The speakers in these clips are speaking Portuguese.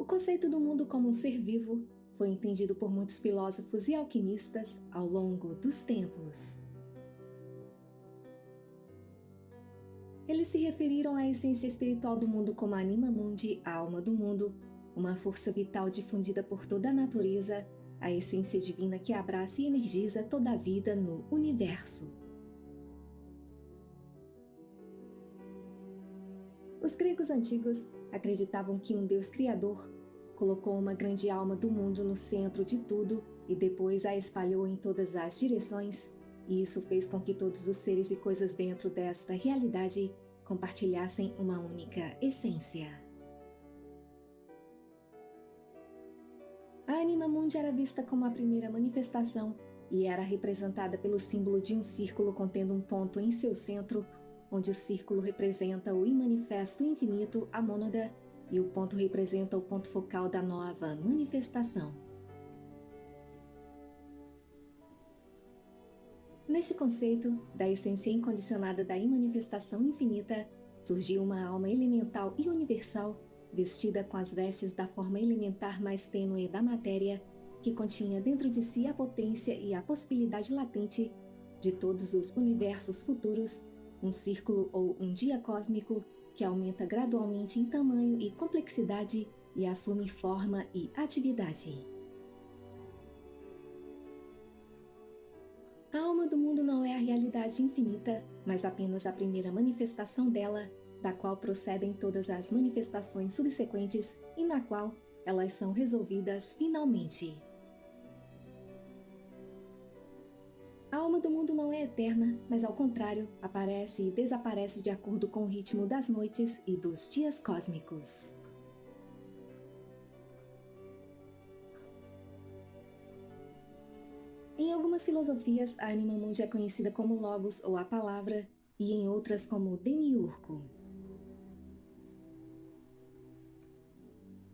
O conceito do mundo como um ser vivo foi entendido por muitos filósofos e alquimistas ao longo dos tempos. Eles se referiram à essência espiritual do mundo como a Anima Mundi, a alma do mundo, uma força vital difundida por toda a natureza, a essência divina que abraça e energiza toda a vida no universo. Os gregos antigos acreditavam que um Deus criador colocou uma grande alma do mundo no centro de tudo e depois a espalhou em todas as direções, e isso fez com que todos os seres e coisas dentro desta realidade compartilhassem uma única essência. A Anima Mundi era vista como a primeira manifestação e era representada pelo símbolo de um círculo contendo um ponto em seu centro, onde o círculo representa o imanifesto infinito, a mônada, e o ponto representa o ponto focal da nova manifestação. Neste conceito da essência incondicionada da imanifestação infinita, surgiu uma alma elemental e universal, vestida com as vestes da forma elementar mais tênue da matéria, que continha dentro de si a potência e a possibilidade latente de todos os universos futuros, um círculo ou um dia cósmico que aumenta gradualmente em tamanho e complexidade e assume forma e atividade. A alma do mundo não é a realidade infinita, mas apenas a primeira manifestação dela, da qual procedem todas as manifestações subsequentes e na qual elas são resolvidas finalmente. A alma do mundo não é eterna, mas ao contrário, aparece e desaparece de acordo com o ritmo das noites e dos dias cósmicos. Em algumas filosofias, a Anima Mundi é conhecida como Logos ou a Palavra, e em outras como Demiurgo.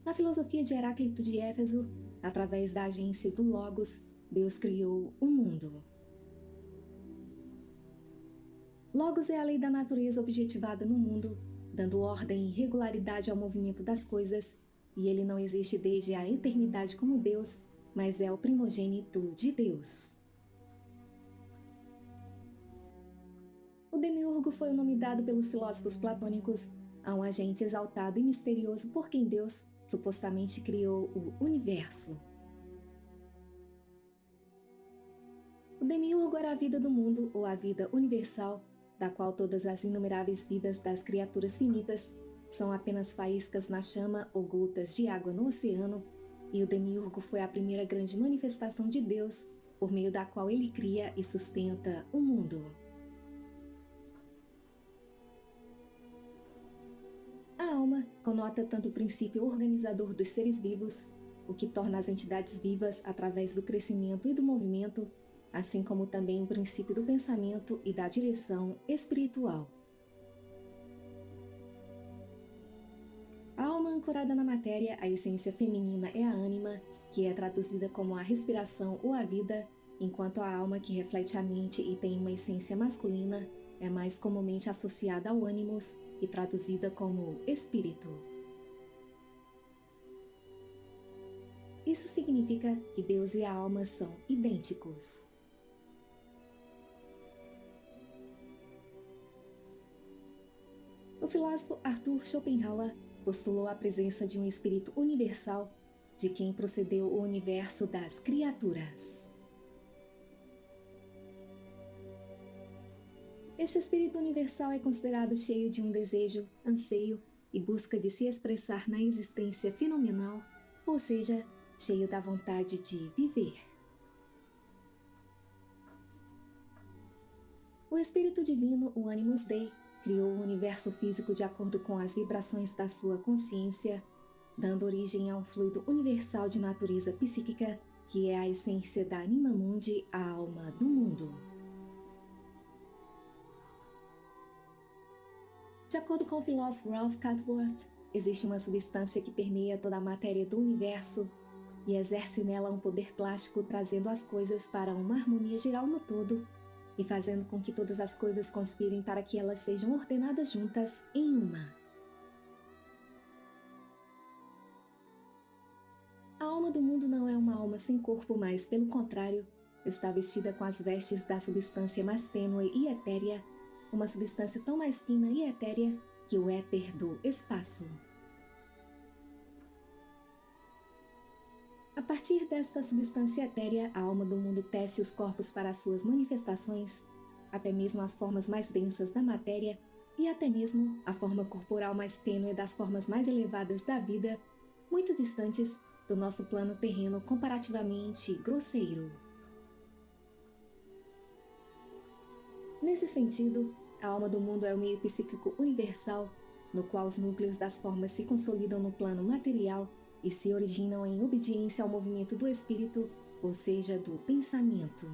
Na filosofia de Heráclito de Éfeso, através da agência do Logos, Deus criou o mundo. Logos é a lei da natureza objetivada no mundo, dando ordem e regularidade ao movimento das coisas, e ele não existe desde a eternidade como Deus, mas é o primogênito de Deus. O Demiurgo foi o nome dado pelos filósofos platônicos a um agente exaltado e misterioso por quem Deus supostamente criou o universo. O Demiurgo era a vida do mundo ou a vida universal, da qual todas as inumeráveis vidas das criaturas finitas são apenas faíscas na chama ou gotas de água no oceano, e o Demiurgo foi a primeira grande manifestação de Deus, por meio da qual ele cria e sustenta o mundo. A alma conota tanto o princípio organizador dos seres vivos, o que torna as entidades vivas através do crescimento e do movimento, assim como também o princípio do pensamento e da direção espiritual. A alma ancorada na matéria, a essência feminina é a ânima, que é traduzida como a respiração ou a vida, enquanto a alma que reflete a mente e tem uma essência masculina é mais comumente associada ao ânimos e traduzida como espírito. Isso significa que Deus e a alma são idênticos. O filósofo Arthur Schopenhauer postulou a presença de um espírito universal, de quem procedeu o universo das criaturas. Este espírito universal é considerado cheio de um desejo, anseio e busca de se expressar na existência fenomenal, ou seja, cheio da vontade de viver. O Espírito Divino, o Animus Dei, criou o universo físico de acordo com as vibrações da sua consciência, dando origem a um fluido universal de natureza psíquica, que é a essência da Anima Mundi, a alma do mundo. De acordo com o filósofo Ralph Cartwright, existe uma substância que permeia toda a matéria do universo e exerce nela um poder plástico, trazendo as coisas para uma harmonia geral no todo e fazendo com que todas as coisas conspirem para que elas sejam ordenadas juntas em uma. A alma do mundo não é uma alma sem corpo, mas, pelo contrário, está vestida com as vestes da substância mais tênue e etérea, uma substância tão mais fina e etérea que o éter do espaço. A partir desta substância etérea, a alma do mundo tece os corpos para suas manifestações, até mesmo as formas mais densas da matéria e até mesmo a forma corporal mais tênue das formas mais elevadas da vida, muito distantes do nosso plano terreno comparativamente grosseiro. Nesse sentido, a alma do mundo é o meio psíquico universal, no qual os núcleos das formas se consolidam no plano material e se originam em obediência ao movimento do espírito, ou seja, do pensamento.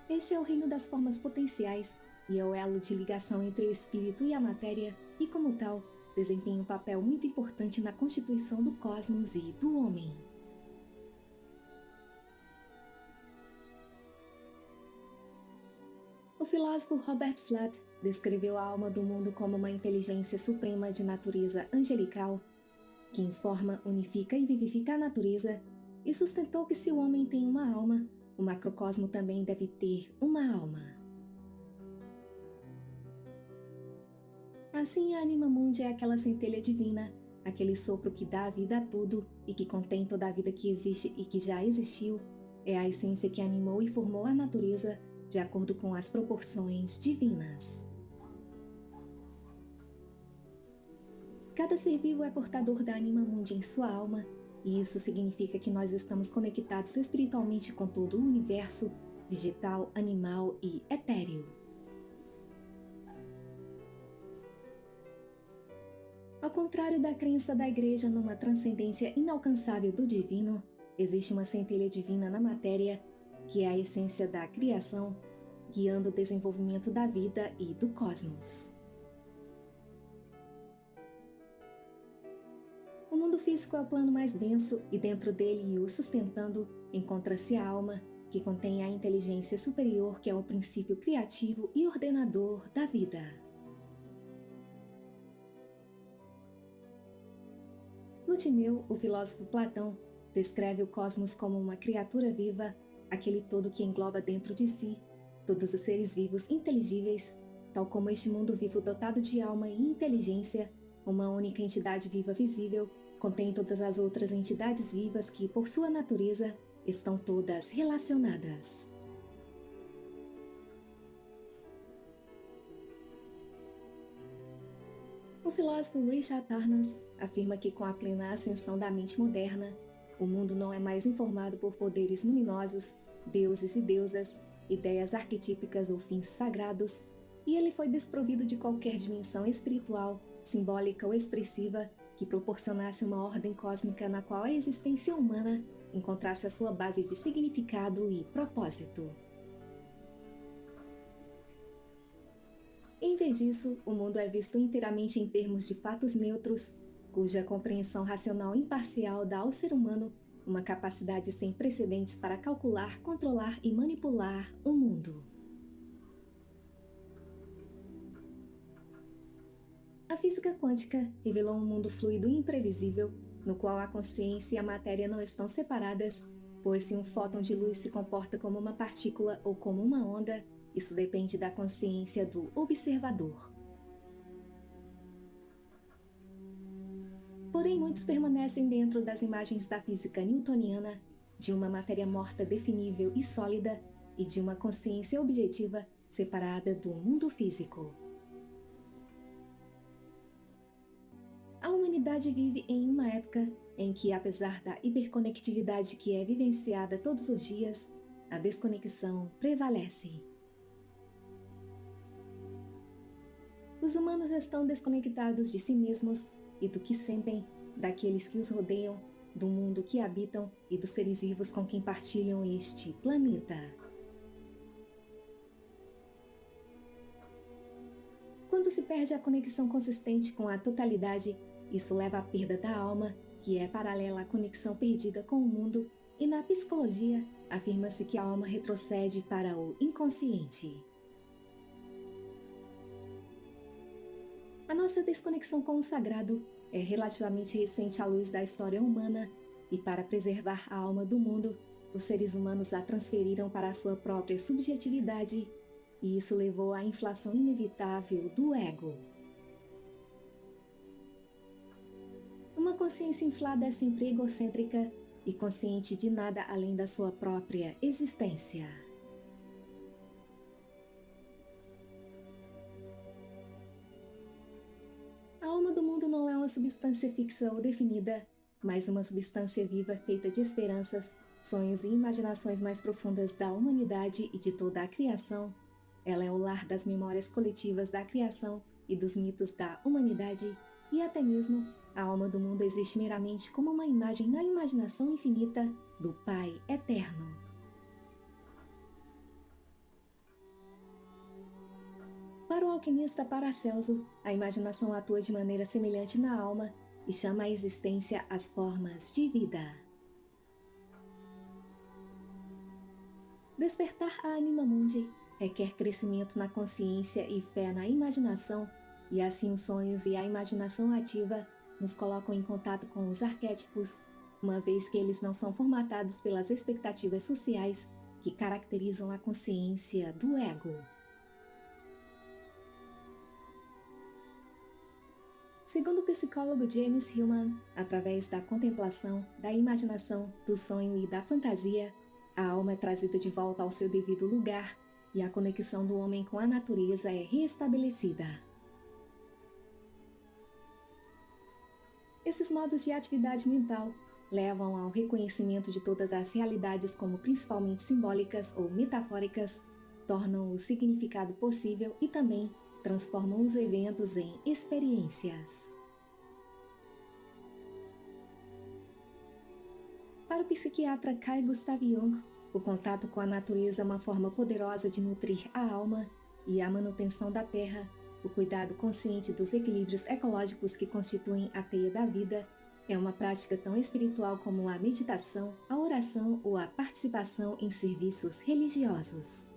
Este é o reino das formas potenciais e é o elo de ligação entre o espírito e a matéria e, como tal, desempenha um papel muito importante na constituição do cosmos e do homem. O filósofo Robert Fludd descreveu a alma do mundo como uma inteligência suprema de natureza angelical, que informa, unifica e vivifica a natureza, e sustentou que se o homem tem uma alma, o macrocosmo também deve ter uma alma. Assim, a Anima Mundi é aquela centelha divina, aquele sopro que dá vida a tudo e que contém toda a vida que existe e que já existiu, é a essência que animou e formou a natureza de acordo com as proporções divinas. Cada ser vivo é portador da Anima Mundi em sua alma, e isso significa que nós estamos conectados espiritualmente com todo o universo, vegetal, animal e etéreo. Ao contrário da crença da Igreja numa transcendência inalcançável do divino, existe uma centelha divina na matéria, que é a essência da criação, guiando o desenvolvimento da vida e do cosmos. O mundo físico é o plano mais denso e dentro dele e o sustentando encontra-se a alma, que contém a inteligência superior que é o princípio criativo e ordenador da vida. No Timeu, o filósofo Platão descreve o cosmos como uma criatura viva, aquele todo que engloba dentro de si todos os seres vivos inteligíveis, tal como este mundo vivo dotado de alma e inteligência, uma única entidade viva visível, contém todas as outras entidades vivas que, por sua natureza, estão todas relacionadas. O filósofo Richard Tarnas afirma que, com a plena ascensão da mente moderna, o mundo não é mais informado por poderes luminosos, deuses e deusas, ideias arquetípicas ou fins sagrados, e ele foi desprovido de qualquer dimensão espiritual, simbólica ou expressiva que proporcionasse uma ordem cósmica na qual a existência humana encontrasse a sua base de significado e propósito. Em vez disso, o mundo é visto inteiramente em termos de fatos neutros, cuja compreensão racional imparcial dá ao ser humano uma capacidade sem precedentes para calcular, controlar e manipular o mundo. A física quântica revelou um mundo fluido e imprevisível, no qual a consciência e a matéria não estão separadas, pois se um fóton de luz se comporta como uma partícula ou como uma onda, isso depende da consciência do observador. Porém, muitos permanecem dentro das imagens da física newtoniana, de uma matéria morta definível e sólida, e de uma consciência objetiva separada do mundo físico. A humanidade vive em uma época em que, apesar da hiperconectividade que é vivenciada todos os dias, a desconexão prevalece. Os humanos estão desconectados de si mesmos e do que sentem, daqueles que os rodeiam, do mundo que habitam e dos seres vivos com quem partilham este planeta. Quando se perde a conexão consistente com a totalidade, isso leva à perda da alma, que é paralela à conexão perdida com o mundo, e na psicologia afirma-se que a alma retrocede para o inconsciente. A nossa desconexão com o sagrado é relativamente recente à luz da história humana e, para preservar a alma do mundo, os seres humanos a transferiram para a sua própria subjetividade, e isso levou à inflação inevitável do ego. Uma consciência inflada é sempre egocêntrica e consciente de nada além da sua própria existência. A alma do mundo não é uma substância fixa ou definida, mas uma substância viva feita de esperanças, sonhos e imaginações mais profundas da humanidade e de toda a criação. Ela é o lar das memórias coletivas da criação e dos mitos da humanidade, e até mesmo a alma do mundo existe meramente como uma imagem na imaginação infinita do Pai Eterno. Para o alquimista Paracelso, a imaginação atua de maneira semelhante na alma e chama à existência as formas de vida. Despertar a anima mundi requer crescimento na consciência e fé na imaginação, e assim os sonhos e a imaginação ativa nos colocam em contato com os arquétipos, uma vez que eles não são formatados pelas expectativas sociais que caracterizam a consciência do ego. Segundo o psicólogo James Hillman, através da contemplação, da imaginação, do sonho e da fantasia, a alma é trazida de volta ao seu devido lugar e a conexão do homem com a natureza é reestabelecida. Esses modos de atividade mental levam ao reconhecimento de todas as realidades como principalmente simbólicas ou metafóricas, tornam o significado possível e também transformam os eventos em experiências. Para o psiquiatra Carl Gustav Jung, o contato com a natureza é uma forma poderosa de nutrir a alma e a manutenção da terra, o cuidado consciente dos equilíbrios ecológicos que constituem a teia da vida, é uma prática tão espiritual como a meditação, a oração ou a participação em serviços religiosos.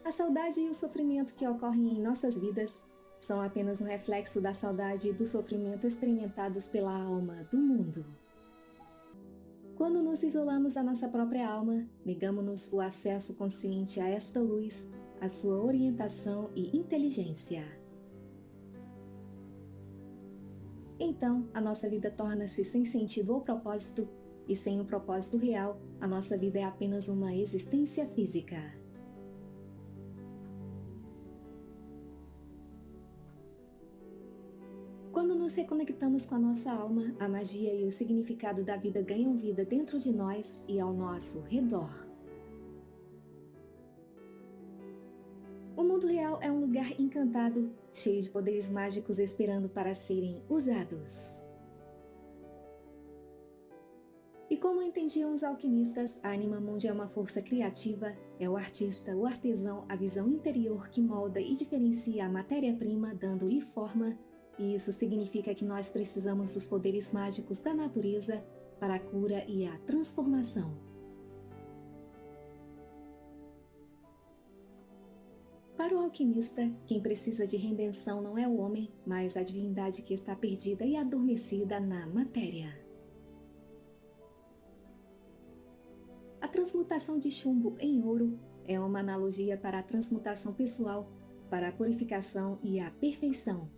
A saudade e o sofrimento que ocorrem em nossas vidas são apenas um reflexo da saudade e do sofrimento experimentados pela alma do mundo. Quando nos isolamos da nossa própria alma, negamos-nos o acesso consciente a esta luz, a sua orientação e inteligência. Então, a nossa vida torna-se sem sentido ou propósito, e sem o propósito real, a nossa vida é apenas uma existência física. Quando nos reconectamos com a nossa alma, a magia e o significado da vida ganham vida dentro de nós e ao nosso redor. O mundo real é um lugar encantado, cheio de poderes mágicos esperando para serem usados. E como entendiam os alquimistas, a anima mundi é uma força criativa, é o artista, o artesão, a visão interior que molda e diferencia a matéria-prima, dando-lhe forma. E isso significa que nós precisamos dos poderes mágicos da natureza para a cura e a transformação. Para o alquimista, quem precisa de redenção não é o homem, mas a divindade que está perdida e adormecida na matéria. A transmutação de chumbo em ouro é uma analogia para a transmutação pessoal, para a purificação e a perfeição.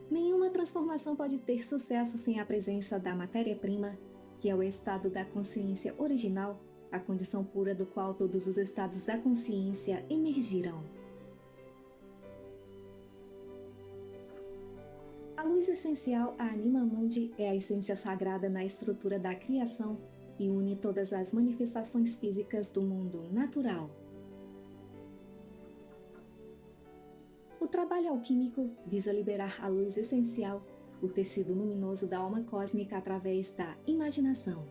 Nenhuma transformação pode ter sucesso sem a presença da matéria-prima, que é o estado da consciência original, a condição pura do qual todos os estados da consciência emergiram. A luz essencial, a anima mundi, é a essência sagrada na estrutura da criação e une todas as manifestações físicas do mundo natural. O trabalho alquímico visa liberar a luz essencial, o tecido luminoso da alma cósmica através da imaginação.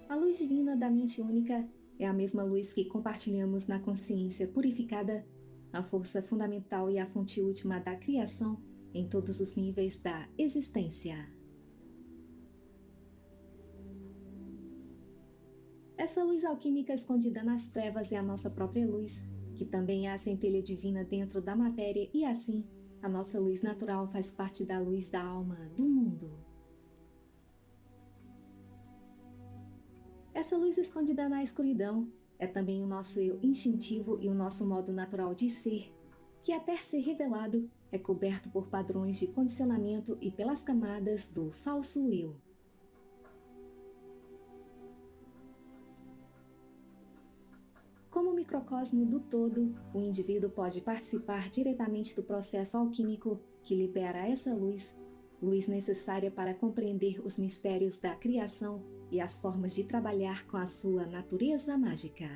A luz divina da mente única é a mesma luz que compartilhamos na consciência purificada, a força fundamental e a fonte última da criação em todos os níveis da existência. Essa luz alquímica escondida nas trevas é a nossa própria luz, que também é a centelha divina dentro da matéria, e assim, a nossa luz natural faz parte da luz da alma do mundo. Essa luz escondida na escuridão é também o nosso eu instintivo e o nosso modo natural de ser, que até ser revelado é coberto por padrões de condicionamento e pelas camadas do falso eu. Como microcosmo do todo, o indivíduo pode participar diretamente do processo alquímico que libera essa luz, luz necessária para compreender os mistérios da criação e as formas de trabalhar com a sua natureza mágica.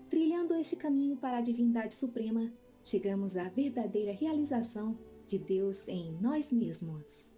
Trilhando este caminho para a divindade suprema, chegamos à verdadeira realização de Deus em nós mesmos.